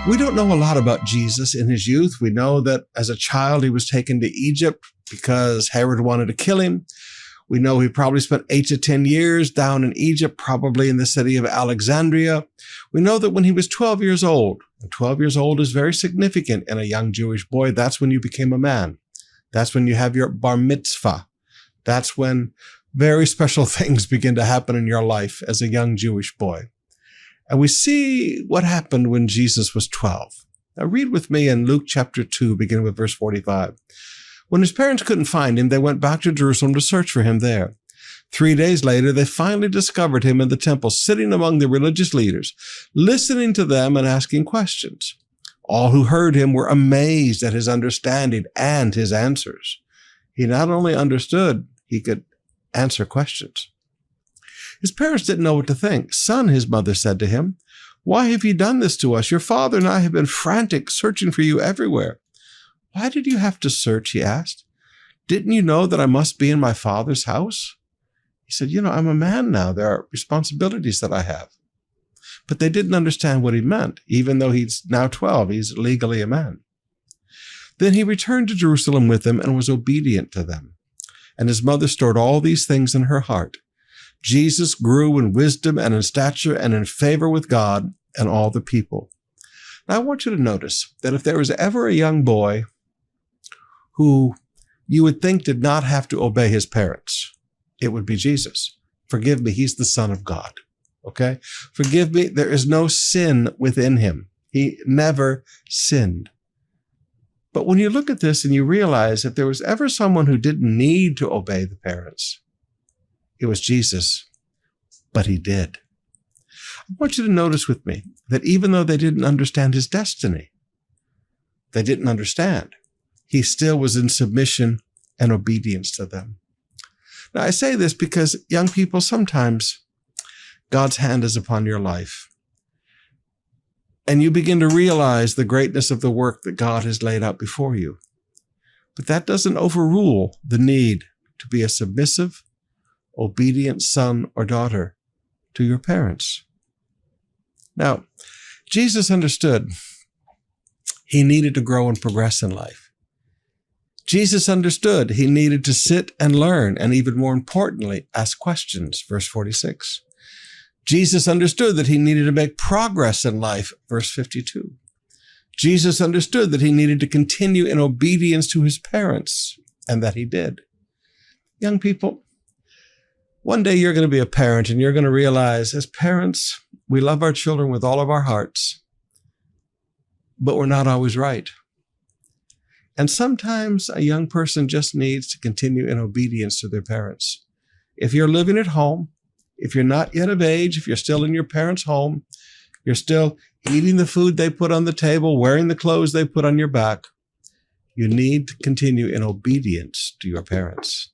We don't know a lot about Jesus in his youth. We know that as a child, he was taken to Egypt because Herod wanted to kill him. We know he probably spent 8 to 10 years down in Egypt, probably in the city of Alexandria. We know that when he was 12 years old, and 12 years old is very significant in a young Jewish boy, that's when you became a man. That's when you have your bar mitzvah. That's when very special things begin to happen in your life as a young Jewish boy. And we see what happened when Jesus was 12. Now read with me in Luke chapter 2, beginning with verse 45. When his parents couldn't find him, they went back to Jerusalem to search for him there. 3 days later, they finally discovered him in the temple, sitting among the religious leaders, listening to them and asking questions. All who heard him were amazed at his understanding and his answers. He not only understood, he could answer questions. His parents didn't know what to think. "Son," his mother said to him, "why have you done this to us? Your father and I have been frantic, searching for you everywhere." "Why did you have to search?" he asked. "Didn't you know that I must be in my father's house?" He said, "I'm a man now. There are responsibilities that I have." But they didn't understand what he meant. Even though he's now 12, he's legally a man. Then he returned to Jerusalem with them and was obedient to them. And his mother stored all these things in her heart. Jesus grew in wisdom and in stature and in favor with God and all the people. Now, I want you to notice that if there was ever a young boy who you would think did not have to obey his parents, it would be Jesus. Forgive me, he's the Son of God. Okay? Forgive me, there is no sin within him. He never sinned. But when you look at this and you realize that there was ever someone who didn't need to obey the parents, it was Jesus, but he did. I want you to notice with me that even though they didn't understand his destiny, they didn't understand, he still was in submission and obedience to them. Now, I say this because, young people, sometimes God's hand is upon your life, and you begin to realize the greatness of the work that God has laid out before you. But that doesn't overrule the need to be a submissive, obedient son or daughter to your parents. Now, Jesus understood he needed to grow and progress in life. Jesus understood he needed to sit and learn, and even more importantly, ask questions, verse 46. Jesus understood that he needed to make progress in life, verse 52. Jesus understood that he needed to continue in obedience to his parents, and that he did. Young people, one day you're going to be a parent and you're going to realize, as parents, we love our children with all of our hearts, but we're not always right. And sometimes a young person just needs to continue in obedience to their parents. If you're living at home, if you're not yet of age, if you're still in your parents' home, you're still eating the food they put on the table, wearing the clothes they put on your back, you need to continue in obedience to your parents.